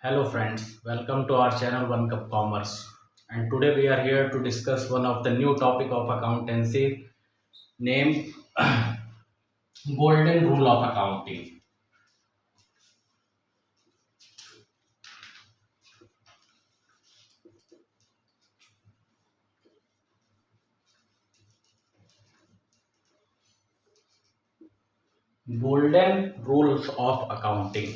Hello friends, welcome to our channel One Cup Commerce. And today we are here to discuss one of the new topic of accountancy named Golden Rule of Accounting. Golden rules of accounting.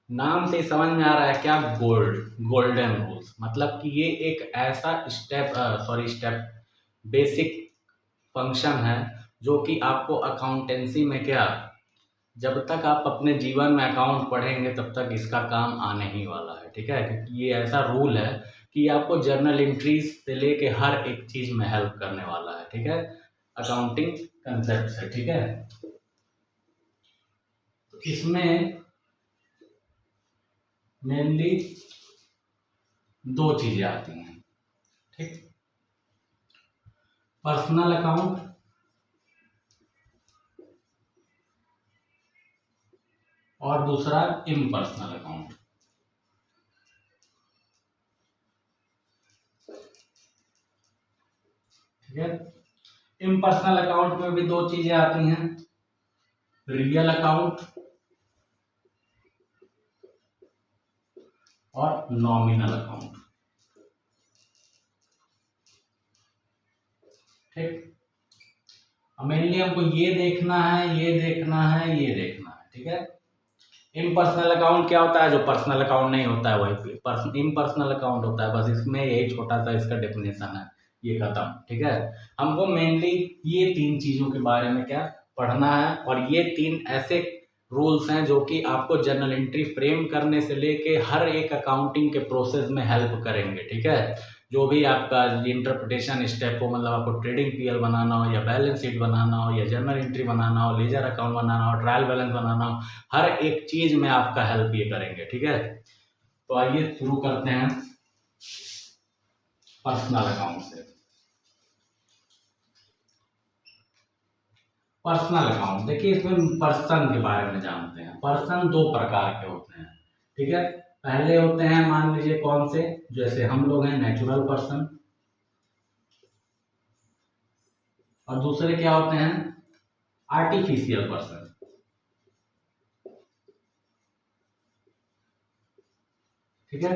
नाम से समझ में आ रहा है क्या? Golden rules मतलब कि ये एक ऐसा स्टेप बेसिक फंक्शन है जो कि आपको अकाउंटेंसी में क्या, जब तक आप अपने जीवन में अकाउंट पढ़ेंगे तब तक इसका काम आने ही वाला है। ठीक है, क्योंकि ये ऐसा रूल है कि आपको जर्नल एंट्रीज से लेके हर एक चीज में हेल्प करने वाला है। ठीक है, अकाउंटिंग कंसेप्ट है। ठीक है, तो इसमें मेनली दो चीजें आती हैं। ठीक, पर्सनल अकाउंट और दूसरा इम्पर्सनल अकाउंट। ठीक है, इम्पर्सनल अकाउंट में भी दो चीजें आती हैं, रियल अकाउंट और नॉमिनल अकाउंट। ठीक, मेनली हमको ये देखना है, ये देखना है, ये देखना है। ठीक है, इम्पर्सनल अकाउंट क्या होता है? जो पर्सनल अकाउंट नहीं होता है वही इम्पर्सनल अकाउंट होता है। बस इसमें यही छोटा सा इसका डेफिनेशन है, ये खत्म। ठीक है, हमको मेनली ये तीन चीजों के बारे में क्या पढ़ना है, और ये तीन ऐसे रूल्स हैं जो कि आपको जर्नल एंट्री फ्रेम करने से लेके हर एक अकाउंटिंग के प्रोसेस में हेल्प करेंगे। ठीक है, जो भी आपका इंटरप्रिटेशन स्टेप हो, मतलब आपको ट्रेडिंग पीएल बनाना हो या बैलेंस शीट बनाना हो या जर्नल एंट्री बनाना हो, लेजर अकाउंट बनाना हो, ट्रायल बैलेंस बनाना हो, हर एक चीज में आपका हेल्प ये करेंगे। ठीक है, तो आइए शुरू करते हैं पर्सनल अकाउंट से। पर्सनल अकाउंट देखिए, इसमें पर्सन के बारे में जानते हैं। पर्सन दो प्रकार के होते हैं। ठीक है, पहले होते हैं मान लीजिए कौन से, जैसे हम लोग हैं नेचुरल पर्सन, और दूसरे क्या होते हैं आर्टिफिशियल पर्सन। ठीक है,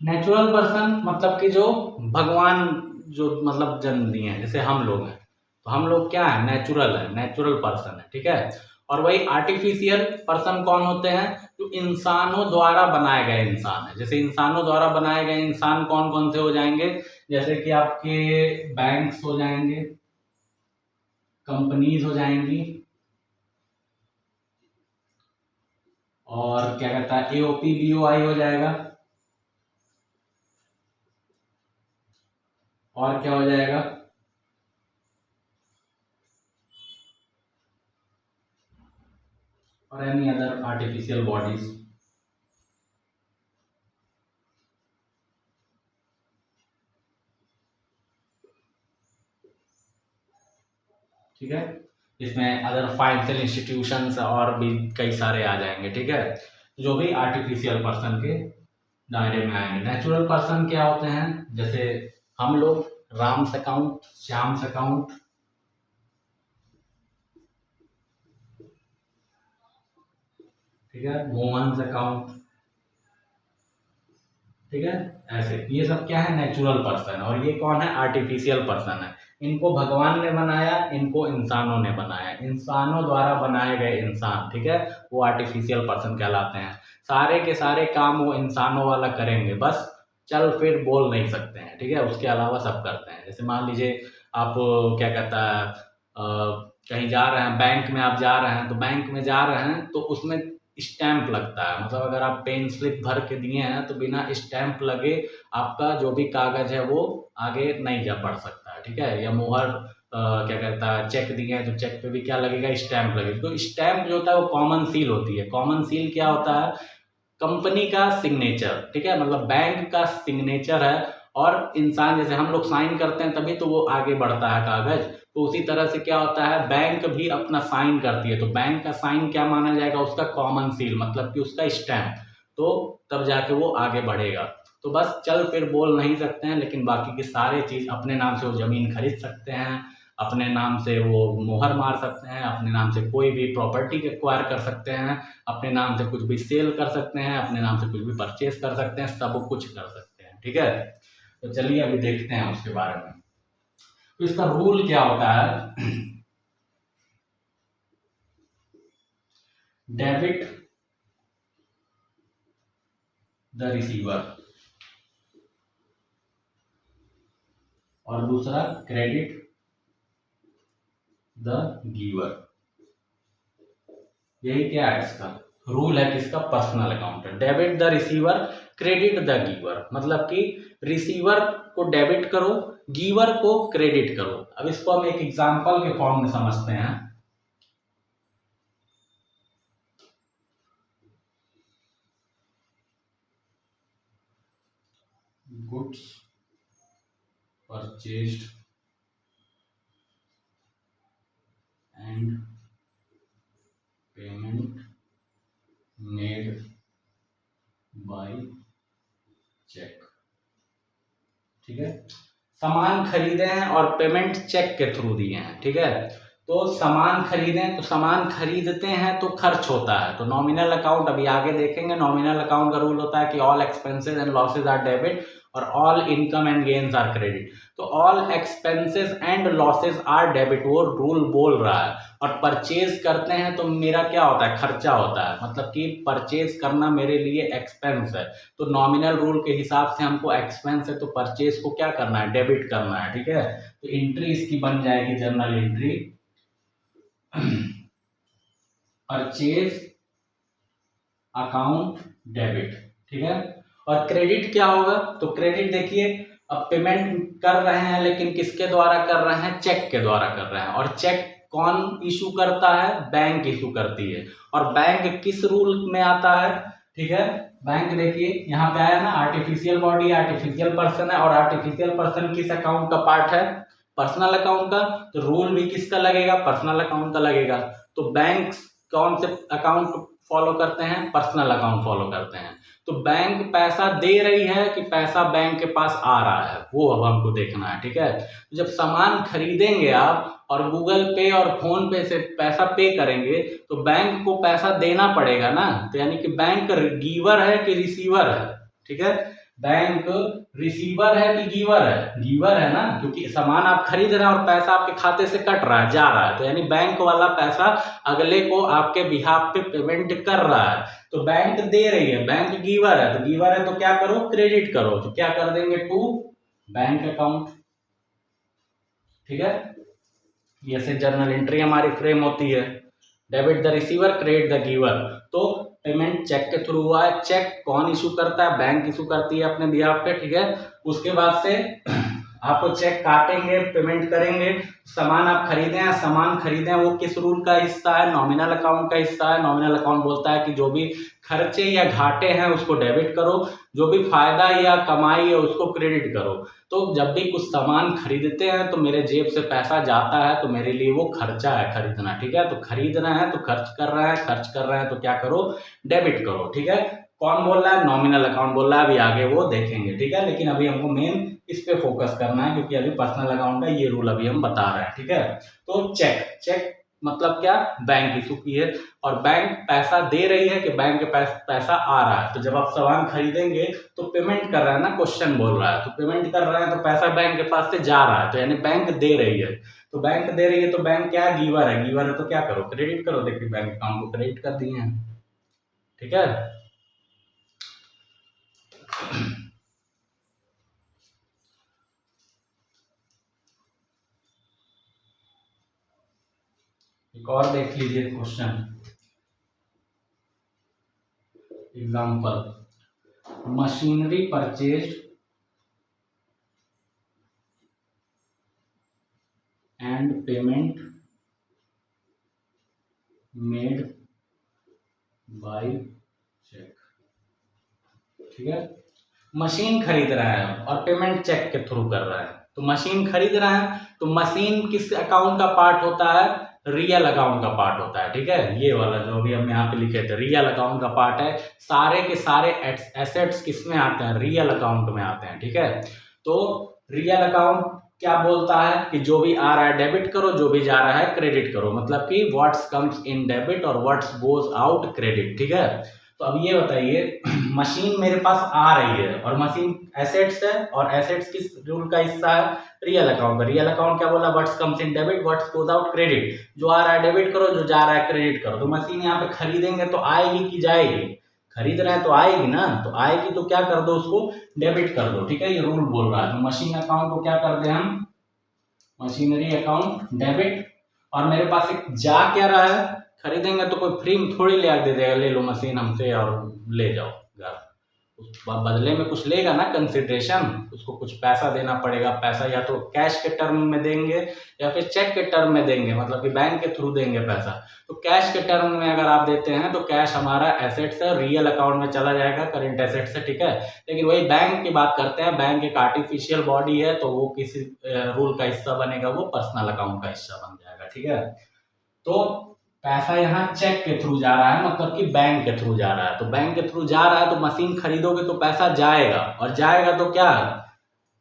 नेचुरल पर्सन मतलब कि जो भगवान जो मतलब जन्म दिए हैं, जैसे हम लोग हैं, तो हम लोग क्या है, नेचुरल पर्सन है। ठीक है, और वही आर्टिफिशियल पर्सन कौन होते हैं? जो इंसानों द्वारा बनाए गए इंसान है। जैसे इंसानों द्वारा बनाए गए इंसान कौन कौन से हो जाएंगे? जैसे कि आपके बैंक्स हो जाएंगे, कंपनीज हो जाएंगी, और क्या कहता है एओपी बीओआई हो जाएगा, और क्या हो जाएगा, और एनी अदर आर्टिफिशियल बॉडीज। ठीक है, इसमें अदर फाइनेंशियल इंस्टीट्यूशंस और भी कई सारे आ जाएंगे। ठीक है, जो भी आर्टिफिशियल पर्सन के दायरे में आएंगे। नेचुरल पर्सन क्या होते हैं? जैसे हम लोग राम्स अकाउंट, श्याम्स अकाउंट, ठीक है, मोहन्स अकाउंट। ठीक है, ऐसे ये सब क्या है, नेचुरल पर्सन। और ये कौन है? आर्टिफिशियल पर्सन है। इनको भगवान ने बनाया, इनको इंसानों ने बनाया, इंसानों द्वारा बनाए गए इंसान। ठीक है, वो आर्टिफिशियल पर्सन कहलाते हैं। सारे के सारे काम वो इंसानों वाला करेंगे, बस चल फिर बोल नहीं सकते हैं। ठीक है, उसके अलावा सब करते हैं। जैसे मान लीजिए आप क्या कहता है कहीं जा रहे हैं, बैंक में आप जा रहे हैं, तो बैंक में जा रहे हैं तो उसमें स्टैंप लगता है। मतलब अगर आप पेन स्लिप भर के दिए हैं तो बिना स्टैंप लगे आपका जो भी कागज है वो आगे नहीं जा बढ़ सकता है। ठीक है, या मोहर क्या कहता है चेक दिए हैं तो चेक पे भी क्या लगेगा, स्टैंप लगेगा। तो स्टैंप जो होता है वो कॉमन सील होती है। कॉमन सील क्या होता है? कंपनी का सिग्नेचर। ठीक है, मतलब बैंक का सिग्नेचर है, और इंसान जैसे हम लोग साइन करते हैं तभी तो वो आगे बढ़ता है कागज। तो उसी तरह से क्या होता है, बैंक भी अपना साइन करती है, तो बैंक का साइन क्या माना जाएगा? उसका कॉमन सील, मतलब कि उसका स्टैंप। तो तब जाके वो आगे बढ़ेगा। तो बस चल फिर बोल नहीं सकते हैं, लेकिन बाकी के सारे चीज़ अपने नाम से वो ज़मीन खरीद सकते हैं, अपने नाम से वो मोहर मार सकते हैं, अपने नाम से कोई भी प्रॉपर्टी एक्वायर कर सकते हैं, अपने नाम से कुछ भी सेल कर सकते हैं, अपने नाम से कुछ भी परचेज कर सकते हैं, सब कुछ कर सकते हैं। ठीक है, तो चलिए अभी देखते हैं उसके बारे में। तो इसका रूल क्या होता है, डेबिट द रिसीवर और दूसरा क्रेडिट द गिवर। यही क्या है इसका रूल है, किसका, पर्सनल अकाउंट है। Debit the receiver, credit the giver, मतलब कि रिसीवर को डेबिट करो, गिवर को क्रेडिट करो। अब इसको हम एक एग्जांपल के फॉर्म में समझते हैं। Goods purchased and payment made by cheque. ठीक है, सामान खरीदे हैं और पेमेंट चेक के थ्रू दिए हैं। ठीक है, तो सामान खरीदें तो सामान खरीदते हैं तो खर्च होता है, तो नॉमिनल अकाउंट अभी आगे देखेंगे। नॉमिनल अकाउंट का रूल होता है कि all expenses and losses are debit और all income and gains are credit. तो all expenses and losses are debit, वो रूल बोल रहा है। और परचेज करते हैं तो मेरा क्या होता है, खर्चा होता है, मतलब कि परचेज करना मेरे लिए एक्सपेंस है। तो नॉमिनल रूल के हिसाब से हमको एक्सपेंस है तो परचेज को क्या करना है, डेबिट करना है। ठीक है, तो एंट्री इसकी बन जाएगी journal entry, purchase account debit. ठीक है, और क्रेडिट क्या होगा, तो क्रेडिट देखिए अब पेमेंट कर रहे हैं लेकिन किसके द्वारा कर रहे हैं, चेक के द्वारा कर रहे हैं। और चेक कौन इशू करता है, बैंक इशू करती है। और बैंक किस रूल में आता है, ठीक है, बैंक देखिए यहाँ पे आया ना, आर्टिफिशियल बॉडी आर्टिफिशियल पर्सन है, और आर्टिफिशियल पर्सन किस अकाउंट का पार्ट है, पर्सनल अकाउंट का। तो रूल भी किसका लगेगा, पर्सनल अकाउंट का लगेगा। तो बैंक कौन से अकाउंट फॉलो करते हैं, पर्सनल अकाउंट फॉलो करते हैं। तो बैंक पैसा दे रही है कि पैसा बैंक के पास आ रहा है, वो अब हमको देखना है। ठीक है, जब सामान खरीदेंगे आप और गूगल पे और फोन पे से पैसा पे करेंगे तो बैंक को पैसा देना पड़ेगा ना। तो यानी कि बैंक गिवर है कि रिसीवर है, ठीक है, बैंक रिसीवर है कि गिवर है, गिवर है ना, क्योंकि सामान आप खरीद रहे हैं और पैसा आपके खाते से कट रहा है, जा रहा है। तो यानी बैंक वाला पैसा अगले को आपके बिहाफ पे पेमेंट कर रहा है। तो बैंक दे रही है, बैंक गिवर है, तो गिवर है तो क्या करो, क्रेडिट करो। तो क्या कर देंगे, टू बैंक अकाउंट। ठीक है, ऐसे जर्नल एंट्री हमारी फ्रेम होती है, debit the receiver, credit the giver. तो पेमेंट चेक के थ्रू हुआ है, चेक कौन इशू करता है, बैंक इशू करती है अपने बिहाफ पे। ठीक है, उसके बाद से आपको चेक काटेंगे, पेमेंट करेंगे, सामान आप खरीदे हैं, सामान खरीदे हैं वो किस रूल का हिस्सा है, नॉमिनल अकाउंट का हिस्सा है। नॉमिनल अकाउंट बोलता है कि जो भी खर्चे या घाटे हैं उसको डेबिट करो, जो भी फायदा या कमाई है उसको क्रेडिट करो। तो जब भी कुछ सामान खरीदते हैं तो मेरे जेब से पैसा जाता है, तो मेरे लिए वो खर्चा है खरीदना। ठीक है, तो खरीदना है तो खर्च कर रहे हैं, खर्च कर रहे हैं तो क्या करो, डेबिट करो। ठीक है, कौन बोल रहा है, नॉमिनल अकाउंट बोल रहा है, अभी आगे वो देखेंगे। ठीक है, लेकिन अभी हमको मेन इस पे फोकस करना है क्योंकि अभी पर्सनल अकाउंट का ये रूल अभी हम बता रहे हैं। ठीक है, तो चेक, चेक मतलब क्या, बैंक इशू की है और बैंक पैसा दे रही है कि बैंक के पास पैसा आ रहा है। तो जब आप सामान खरीदेंगे तो पेमेंट कर रहा है ना, क्वेश्चन बोल रहा है, तो पेमेंट कर रहे हैं तो पैसा बैंक के पास से जा रहा है, तो यानी बैंक दे रही है। तो बैंक दे रही है तो बैंक क्या है, गिवर है, गिवर है तो क्या करो, क्रेडिट करो। देखिए बैंक अकाउंट को क्रेडिट कर दिए हैं। ठीक है, एक और देख लीजिए question, example, machinery purchase and payment made by cheque. ठीक है, मशीन खरीद रहा है और पेमेंट चेक के थ्रू कर रहा है। तो मशीन खरीद रहा है तो मशीन किस अकाउंट का पार्ट होता है, रियल अकाउंट का पार्ट होता है, ठीक है। ये वाला जो अभी हम यहाँ पे लिखे थे रियल अकाउंट का पार्ट है। सारे के सारे एसेट्स किस में आते हैं, रियल अकाउंट में आते हैं, ठीक है। तो रियल अकाउंट क्या बोलता है कि जो भी आ रहा है डेबिट करो, जो भी जा रहा है क्रेडिट करो, मतलब कि व्हाट्स कम्स इन डेबिट और व्हाट्स गोज आउट क्रेडिट, ठीक है। तो अब ये बताइए मशीन मेरे पास आ रही है और मशीन एसेट्स है, और एसेट्स किस रूल का हिस्सा है, रियल अकाउंट का। रियल अकाउंट क्या बोला, what's comes in debit what's goes out credit, जो आ रहा है डेबिट करो, जो जा रहा है क्रेडिट करो। तो मशीन यहाँ पे खरीदेंगे तो आएगी कि जाएगी, खरीद रहे हैं तो आएगी ना, तो आएगी तो क्या कर दो, उसको डेबिट कर दो, ठीक है। ये रूल बोल रहा है। तो मशीन अकाउंट को क्या कर दे हम, मशीनरी अकाउंट डेबिट। और मेरे पास एक जा क्या रहा है, खरीदेंगे तो कोई फ्री में थोड़ी ले दे देगा, ले लो मशीन हमसे और ले जाओ घर, उस बदले में कुछ लेगा ना कंसिडरेशन, उसको कुछ पैसा देना पड़ेगा। पैसा या तो कैश के टर्म में देंगे या फिर चेक के टर्म में देंगे, मतलब कि बैंक के थ्रू देंगे पैसा। तो कैश के टर्म में अगर आप देते हैं तो कैश हमारा एसेट्स है, रियल अकाउंट में चला जाएगा, करेंट एसेट्स है, ठीक है। लेकिन वही बैंक की बात करते हैं, बैंक एक आर्टिफिशियल बॉडी है, तो वो किसी रूल का हिस्सा बनेगा, वो पर्सनल अकाउंट का हिस्सा बन जाएगा, ठीक है। तो पैसा यहाँ चेक के थ्रू जा रहा है, मतलब कि बैंक के थ्रू जा रहा है। तो बैंक के थ्रू जा रहा है तो मशीन खरीदोगे तो पैसा जाएगा, और जाएगा तो क्या,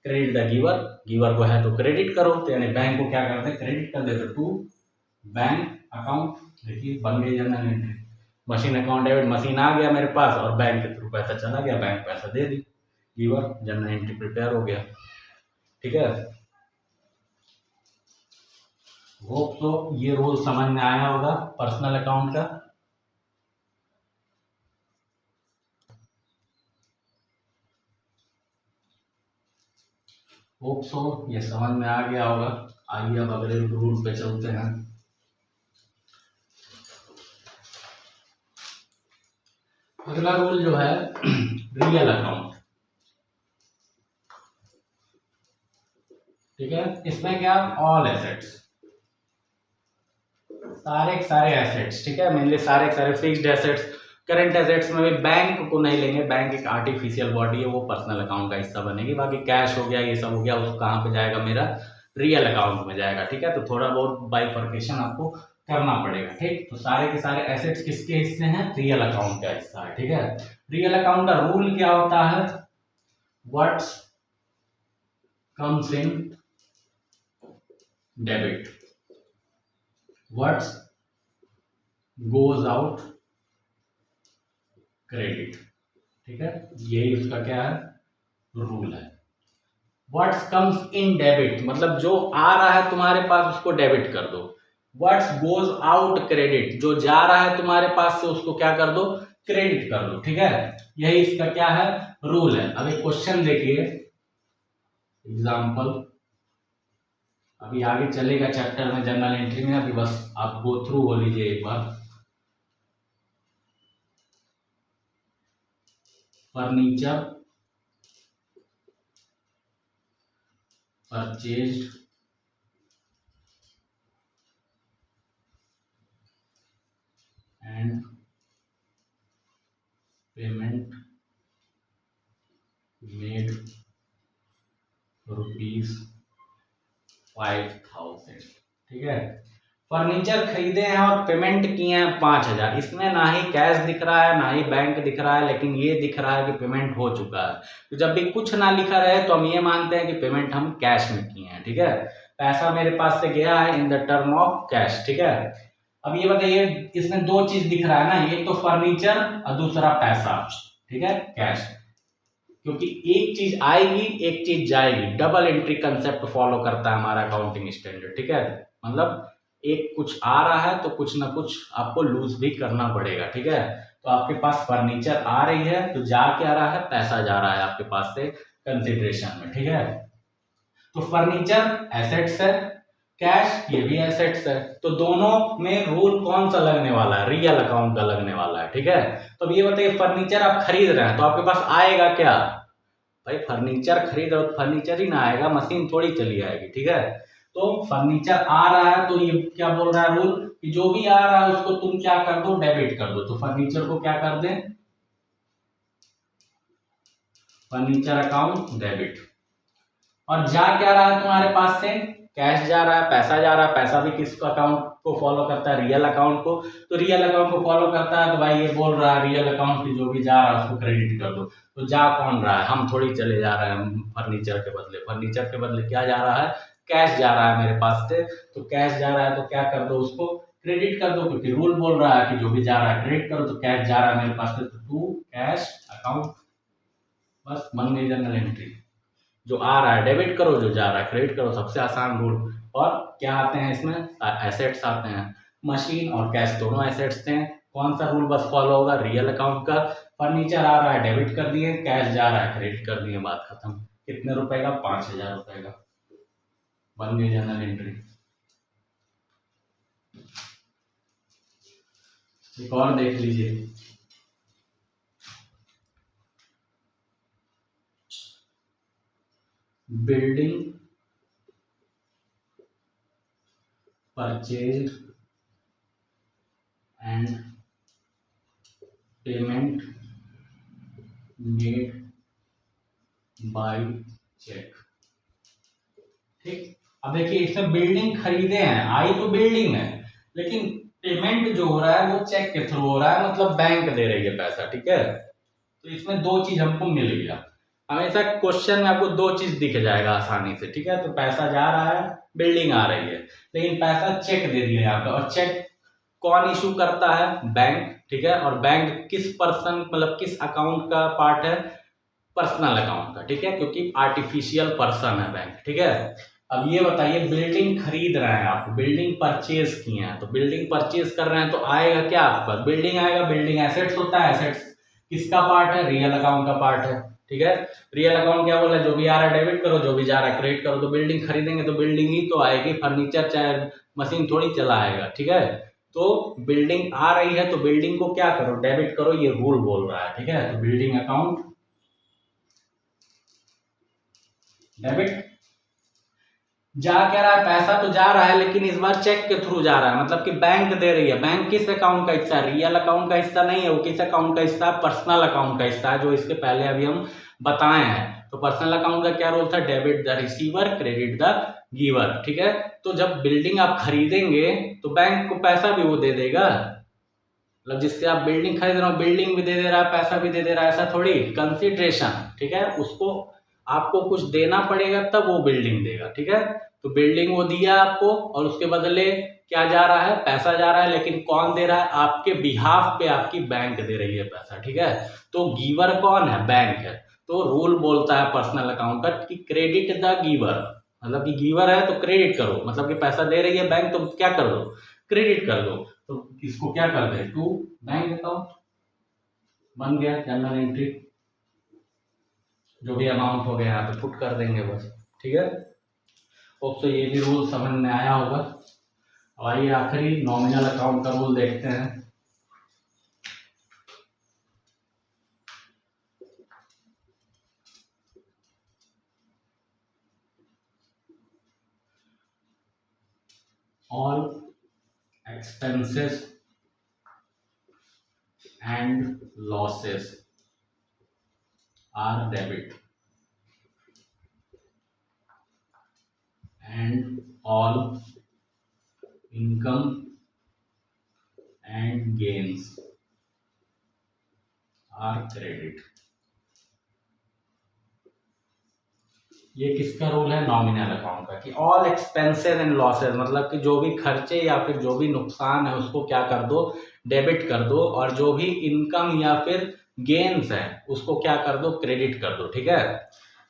क्रेडिट द गिवर, गिवर को है तो क्रेडिट करो, तो यानी बैंक को क्या करते हैं, क्रेडिट कर देते टू बैंक अकाउंट। देखिए बन गई general entry, machine account debit, machine आ गया मेरे पास और बैंक के थ्रू पैसा चला गया, बैंक पैसा दे दी, गिवर, जनरल एंट्री प्रिपेयर हो गया, ठीक है। होप तो ये रूल समझ में आया होगा पर्सनल अकाउंट का। होप सो ये समझ में आ गया होगा। आइए अब अगले रूल पे चलते हैं। अगला रूल जो है रियल अकाउंट, ठीक है। इसमें क्या, ऑल एसेट्स, सारे के सारे एसेट्स, ठीक है, मेनली सारे के सारे फिक्स्ड एसेट्स। करंट एसेट्स में भी बैंक को नहीं लेंगे, बैंक एक आर्टिफिशियल बॉडी है, वो पर्सनल अकाउंट का हिस्सा बनेगी। बाकी कैश हो गया, ये सब हो गया, उसको कहाँ पे जाएगा, मेरा रियल अकाउंट में जाएगा, ठीक है। तो थोड़ा बहुत बाइफर्केशन आपको करना पड़ेगा, ठीक। तो सारे के सारे एसेट्स किसके हिस्से हैं, रियल अकाउंट का हिस्सा है, ठीक है। रियल अकाउंट का रूल क्या होता है, what's comes in debit what's goes out credit, ठीक है। यही उसका क्या है, रूल है। व्हाट्स कम्स इन डेबिट मतलब जो आ रहा है तुम्हारे पास उसको डेबिट कर दो। व्हाट्स गोज आउट क्रेडिट, जो जा रहा है तुम्हारे पास से उसको क्या कर दो, क्रेडिट कर दो, ठीक है। यही इसका क्या है, रूल है। अब एक क्वेश्चन देखिए, एग्जाम्पल, अभी आगे चलेगा चैप्टर में जनरल एंट्री में, अभी बस आप गो थ्रू हो लीजिए एक बार। Furniture purchased and payment made ₹5,000, ठीक है। फर्नीचर खरीदे हैं और पेमेंट किए हैं 5,000। इसमें ना ही कैश दिख रहा है ना ही बैंक दिख रहा है, लेकिन ये दिख रहा है कि पेमेंट हो चुका है। तो जब भी कुछ ना लिखा रहे तो हम ये मानते हैं कि पेमेंट हम कैश में किए हैं, ठीक है। पैसा मेरे पास से गया है in the term of cash, ठीक है। अब ये बताइए, इसमें दो चीज दिख रहा है ना, एक तो फर्नीचर और दूसरा पैसा, ठीक है, कैश। क्योंकि एक चीज आएगी एक चीज जाएगी, डबल एंट्री कंसेप्ट फॉलो करता है हमारा अकाउंटिंग स्टैंडर्ड, ठीक है। मतलब एक कुछ आ रहा है तो कुछ ना कुछ आपको लूज भी करना पड़ेगा, ठीक है। तो आपके पास फर्नीचर आ रही है तो जा क्या रहा है, पैसा जा रहा है आपके पास से कंसिडरेशन में, ठीक है। तो फर्नीचर एसेट्स है, कैश ये भी एसेट्स है, तो दोनों में रूल कौन सा लगने वाला है, रियल अकाउंट का लगने वाला है, ठीक है। तो अब ये बताइए, फर्नीचर आप खरीद रहे हैं तो आपके पास आएगा क्या, भाई फर्नीचर खरीद रहे हो तो फर्नीचर ही ना आएगा, मशीन थोड़ी चली आएगी, ठीक है। तो फर्नीचर आ रहा है तो ये क्या बोल रहा है रूल, कि जो भी आ रहा है उसको तुम क्या कर दो, डेबिट कर दो। तो फर्नीचर को क्या कर दें, फर्नीचर अकाउंट डेबिट। और जा क्या रहा है तुम्हारे पास से, कैश जा रहा है, पैसा जा रहा है, पैसा भी किस अकाउंट को फॉलो करता है, रियल अकाउंट को। तो रियल अकाउंट को फॉलो करता है, तो भाई ये बोल रहा है रियल अकाउंट की जो भी जा रहा है उसको क्रेडिट कर दो। तो जा कौन रहा है, हम थोड़ी चले जा रहे हैं फर्नीचर के बदले। फर्नीचर के बदले क्या जा रहा है, कैश जा रहा है मेरे पास से। तो कैश जा रहा है तो क्या कर दो, उसको क्रेडिट कर दो, क्योंकि रूल बोल रहा है कि जो भी जा रहा है क्रेडिट करो। तो कैश जा रहा है मेरे पास से, तो टू कैश अकाउंट, बस बन गई जनरल एंट्री। जो आ रहा है डेबिट करो, जो जा रहा है क्रेडिट करो, सबसे आसान रूल। और क्या आते हैं इसमें, एसेट्स आते हैं। मशीन और कैश दोनों एसेट्स हैं। कौन सा रूल बस फॉलो होगा, रियल अकाउंट का। फर्नीचर आ रहा है डेबिट कर दिए, कैश जा रहा है क्रेडिट कर दिए, बात खत्म। कितने रुपए का, 5,000 रुपए का, बन गई जनरल एंट्री। एक और देख लीजिए, building purchase and payment made by cheque. ठीक, अब देखिए इसमें बिल्डिंग खरीदे हैं, आई तो बिल्डिंग है, लेकिन पेमेंट जो हो रहा है वो चेक के थ्रू हो रहा है, मतलब बैंक दे रही है पैसा। ठीक है, तो इसमें दो चीज हमको मिल गया। हमेशा क्वेश्चन में आपको दो चीज दिख जाएगा आसानी से। ठीक है, तो पैसा जा रहा है, बिल्डिंग आ रही है, लेकिन पैसा चेक दे दिया यहाँ पे। और चेक कौन इशू करता है, बैंक। ठीक है, और बैंक किस पर्सन, मतलब किस अकाउंट का पार्ट है, पर्सनल अकाउंट का। ठीक है, क्योंकि आर्टिफिशियल पर्सन है बैंक। ठीक है, अब ये बताइए, बिल्डिंग खरीद रहे हैं आप, बिल्डिंग परचेज किए हैं, तो बिल्डिंग परचेज कर रहे हैं तो आएगा क्या आपके पास, बिल्डिंग आएगा। बिल्डिंग एसेट्स होता है, एसेट्स किसका पार्ट है, रियल अकाउंट का पार्ट है। ठीक है, रियल अकाउंट क्या बोला, जो भी आ रहा है डेबिट करो, जो भी जा रहा है क्रेडिट करो। तो बिल्डिंग खरीदेंगे तो बिल्डिंग ही तो आएगी, फर्नीचर चाहे मशीन थोड़ी चलाएगा। ठीक है, तो बिल्डिंग आ रही है तो बिल्डिंग को क्या करो, डेबिट करो, ये रूल बोल रहा है। ठीक है, तो बिल्डिंग अकाउंट डेबिट। जा क्या रहा है, पैसा तो जा रहा है, लेकिन इस बार चेक के थ्रू जा रहा है, मतलब कि बैंक दे रही है। बैंक किस अकाउंट का हिस्सा है, रियल अकाउंट का हिस्सा नहीं है, वो किस अकाउंट का हिस्सा है, पर्सनल अकाउंट का हिस्सा है, जो इसके पहले अभी हम बताए हैं। तो पर्सनल अकाउंट का क्या रोल था, debit the receiver, credit the giver. ठीक है, तो जब बिल्डिंग आप खरीदेंगे तो बैंक को पैसा भी वो दे देगा, मतलब जिससे आप बिल्डिंग खरीद रहे हो, बिल्डिंग भी दे दे रहा है, पैसा भी दे दे रहा है, ऐसा थोड़ी, कंसिडरेशन। ठीक है, उसको आपको कुछ देना पड़ेगा तब वो बिल्डिंग देगा। ठीक है, तो बिल्डिंग वो दिया आपको, और उसके बदले क्या जा रहा है, पैसा जा रहा है, लेकिन कौन दे रहा है, आपके बिहाफ पे आपकी बैंक दे रही है पैसा। ठीक है, तो गिवर कौन है, बैंक है। तो रूल बोलता है पर्सनल अकाउंट का कि क्रेडिट द गिवर, मतलब कि गिवर है तो क्रेडिट करो, मतलब कि पैसा दे रही है बैंक, तो क्या कर दो, क्रेडिट कर दो। तो इसको क्या कर दे, टू बैंक अकाउंट, बन गया जनरल एंट्री। जो भी अमाउंट हो गया यहाँ पे पुट कर देंगे बस। ठीक है, तो ये भी रूल समझ में आया होगा। अब आइए आखिरी नॉमिनल अकाउंट का रूल देखते हैं। All expenses and losses are debit and all income and gains are credit। ये किसका रूल है, नॉमिनल अकाउंट का, कि ऑल एक्सपेंसेस एंड लॉसेस, मतलब कि जो भी खर्चे या फिर जो भी नुकसान है उसको क्या कर दो, डेबिट कर दो, और जो भी इनकम या फिर गेन्स है उसको क्या कर दो, क्रेडिट कर दो। ठीक है,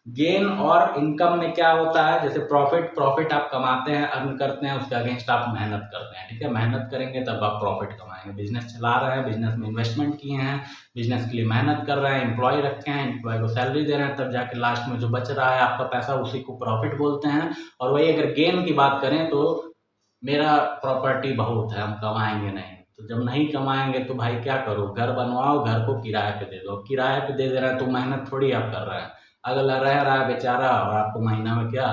गेन और इनकम में क्या होता है, जैसे प्रॉफिट आप कमाते हैं, अर्न करते हैं, उसके अगेंस्ट आप मेहनत करते हैं। ठीक है, मेहनत करेंगे तब आप प्रॉफिट कमाएंगे। बिजनेस चला रहे हैं, बिजनेस में इन्वेस्टमेंट किए हैं, बिजनेस के लिए मेहनत कर रहे हैं, एम्प्लॉय रखे हैं, एम्प्लॉय को सैलरी दे रहे हैं, तब जाके लास्ट में जो बच रहा है आपका पैसा, उसी को प्रॉफिट बोलते हैं। और वही अगर गेन की बात करें तो मेरा प्रॉपर्टी बहुत है, हम कमाएंगे नहीं, तो जब नहीं कमाएंगे तो भाई क्या करो, घर बनवाओ, घर को किराए पे दे दो। किराए पे दे रहे हैं तो मेहनत थोड़ी आप कर रहे हैं, अगला रह रहा है बेचारा और आपको महीना में क्या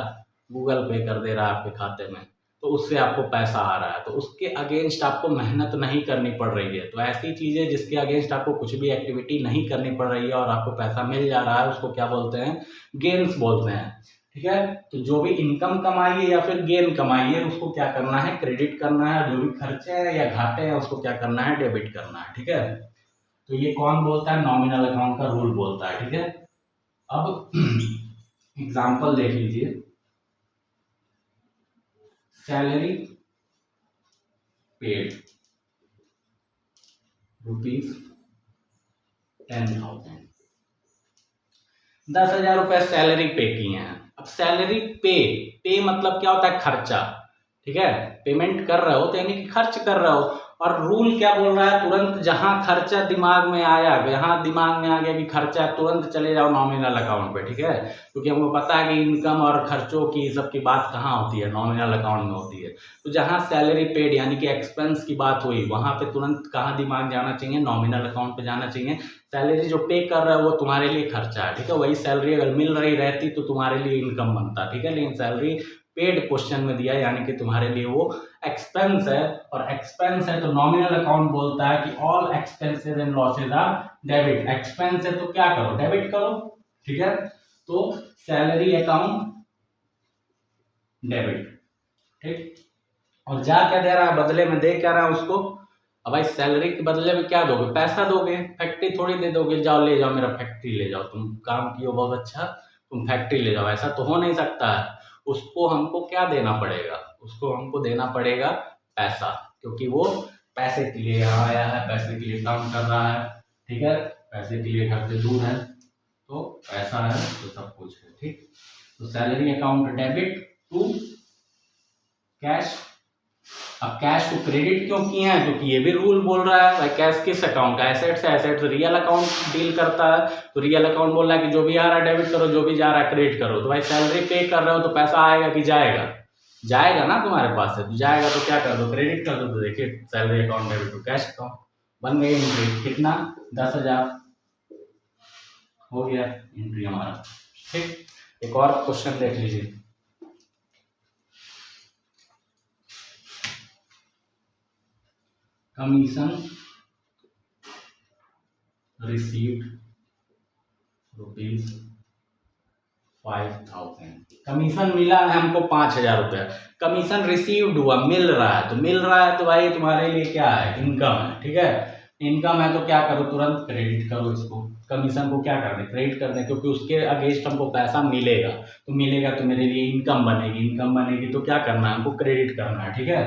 गूगल पे कर दे रहा है आपके खाते में, तो उससे आपको पैसा आ रहा है, तो उसके अगेंस्ट आपको मेहनत नहीं करनी पड़ रही है। तो ऐसी चीज़ें जिसके अगेंस्ट आपको कुछ भी एक्टिविटी नहीं करनी पड़ रही है और आपको पैसा मिल जा रहा है, उसको क्या बोलते हैं, गेन्स बोलते हैं। ठीक है। तो जो भी इनकम कमाई है या फिर गेन कमाई है उसको क्या करना है, क्रेडिट करना है। जो भी खर्चे हैं या घाटे हैं उसको क्या करना है, डेबिट करना है। ठीक है। तो ये कौन बोलता है, नॉमिनल अकाउंट का रूल बोलता है। ठीक है। अब एग्जाम्पल देख लीजिए, सैलरी पेड ₹10,000, 10,000 रुपए सैलरी पे किए हैं। अब सैलरी पे मतलब क्या होता है, खर्चा। ठीक है, पेमेंट कर रहे हो तो यानी कि खर्च कर रहे हो। और रूल क्या बोल रहा है, तुरंत जहां खर्चा दिमाग में आया, यहाँ दिमाग में आ गया कि खर्चा, तुरंत चले जाओ नॉमिनल अकाउंट पे। ठीक है, क्योंकि हमको पता है कि इनकम और खर्चों की सबकी बात कहाँ होती है, नॉमिनल अकाउंट में होती है। तो जहां सैलरी पेड यानी कि एक्सपेंस की बात हुई, वहां पे तुरंत कहाँ दिमाग जाना चाहिए, नॉमिनल अकाउंट पे जाना चाहिए। सैलरी जो पे कर रहा है वो तुम्हारे लिए खर्चा है। ठीक है, वही सैलरी अगर मिल रही रहती तो तुम्हारे लिए इनकम बनता। ठीक है, लेकिन सैलरी पेड क्वेश्चन में दिया यानी कि तुम्हारे लिए वो एक्सपेंस है, और एक्सपेंस है तो नॉमिनल अकाउंट बोलता है कि all expenses and losses are debit. Expense है तो क्या करो, डेबिट करो। ठीक है, तो सैलरी अकाउंट डेबिट। ठीक, और जा क्या दे रहा है बदले में, दे क्या रहा है उसको। अब भाई सैलरी के बदले में क्या दोगे, पैसा दोगे, फैक्ट्री थोड़ी दे दोगे, जाओ ले जाओ मेरा फैक्ट्री ले जाओ, तुम काम किए बहुत अच्छा, तुम फैक्ट्री ले जाओ, ऐसा तो हो नहीं सकता है। उसको हमको क्या देना पड़ेगा, उसको हमको देना पड़ेगा पैसा, क्योंकि वो पैसे के लिए यहाँ आया है, पैसे के लिए काम कर रहा है। ठीक है, पैसे के लिए घर से दूर है, तो पैसा है तो सब कुछ है। ठीक, तो salary account debit to cash. अब कैश को क्रेडिट क्यों किए हैं, क्योंकि ये भी रूल बोल रहा है भाई कैश किस अकाउंट का, एसेट्स है, एसेट्स रियल अकाउंट डील करता है। तो रियल अकाउंट बोल रहा है कि जो भी आ रहा है डेबिट करो, जो भी जा रहा है क्रेडिट करो। तो भाई सैलरी पे कर रहे हो तो पैसा आएगा कि जाएगा, जाएगा ना तुम्हारे पास से, तो जाएगा तो क्या कर दो, क्रेडिट कर दो। तो देखिए salary account debit to cash account बन गई एंट्री, कितना 10,000 हो गया एंट्री हमारा। ठीक, एक और क्वेश्चन देख लीजिए, कमीशन रिसीव्ड ₹5,000। कमीशन मिला है हमको 5,000 रुपया, कमीशन रिसीव्ड हुआ, मिल रहा है। तो मिल रहा है तो भाई तुम्हारे लिए क्या है, इनकम है। ठीक है, इनकम है तो क्या करो, तुरंत क्रेडिट करो इसको। कमीशन को क्या कर दे, क्रेडिट कर दे, क्योंकि उसके अगेंस्ट हमको पैसा मिलेगा। तो मिलेगा तो मेरे लिए इनकम बनेगी, इनकम बनेगी तो क्या करना है, हमको क्रेडिट करना है। ठीक है,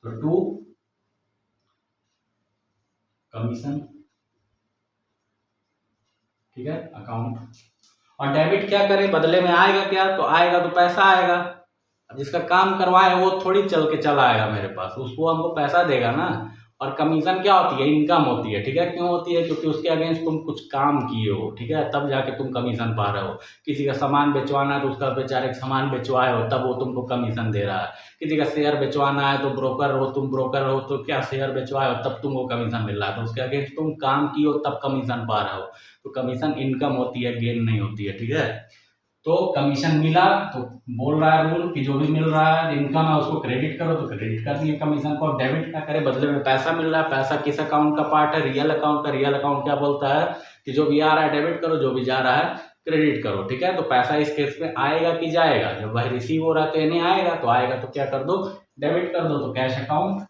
तो टू कमीशन, ठीक है, अकाउंट। और डेबिट क्या करें, बदले में आएगा क्या, तो आएगा तो पैसा आएगा। अब जिसका काम करवाए वो थोड़ी चल के चला आएगा मेरे पास, उसको हमको पैसा देगा ना। और कमीशन क्या होती है, इनकम होती है। ठीक है, क्यों होती है, क्योंकि उसके अगेंस्ट तुम कुछ काम किए हो। ठीक है, तब जाके तुम कमीशन पा रहे हो। किसी का सामान बेचवाना है तो उसका बेचारे सामान बेचवाए हो, तब वो तुमको कमीशन दे रहा है। किसी का शेयर बेचवाना है तो ब्रोकर हो, तुम ब्रोकर हो तो क्या शेयर बेचवाए हो, तब तुमको कमीशन मिल रहा है। तो उसके अगेंस्ट तुम काम किए हो तब कमीशन पा रहे हो। तो कमीशन इनकम होती है, गेन नहीं होती है। ठीक है, तो कमीशन मिला तो बोल रहा है रूल कि जो भी मिल रहा है इनकम है उसको क्रेडिट करो, तो क्रेडिट कर दिए कमीशन को। डेबिट क्या करे, बदले में पैसा मिल रहा है। पैसा किस अकाउंट का पार्ट है, रियल अकाउंट का। रियल अकाउंट क्या बोलता है कि जो भी आ रहा है डेबिट करो, जो भी जा रहा है क्रेडिट करो। ठीक है, तो पैसा इस केस में आएगा कि जाएगा, जब भाई रिसीव हो रहा है तो यानी आएगा, तो आएगा तो क्या कर दो, डेबिट कर दो। तो कैश अकाउंट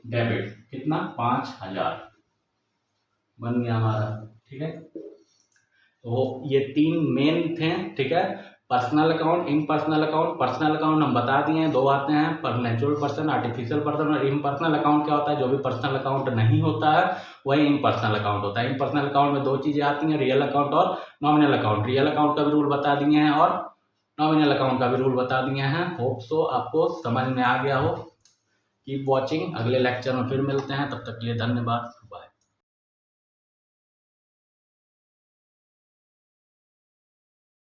डेबिट, कितना 5,000 बन गया हमारा। ठीक है, तो ये तीन मेन थे। ठीक है, personal account, impersonal account. Personal account हम बता दिए हैं, दो आते हैं, पर नेचुरल पर्सन, आर्टिफिशियल पर्सन। और इम्पर्सनल अकाउंट क्या होता है, जो भी पर्सनल अकाउंट नहीं होता है वही इम्पर्सनल अकाउंट होता है। इम्पर्सनल अकाउंट में दो चीजें आती हैं, रियल अकाउंट और नॉमिनल अकाउंट। रियल अकाउंट का भी रूल बता दिए हैं और नॉमिनल अकाउंट का भी रूल बता दिए हैं। होप सो आपको समझ में आ गया हो। कीप वॉचिंग, अगले लेक्चर में फिर मिलते हैं, तब तक के लिए धन्यवाद।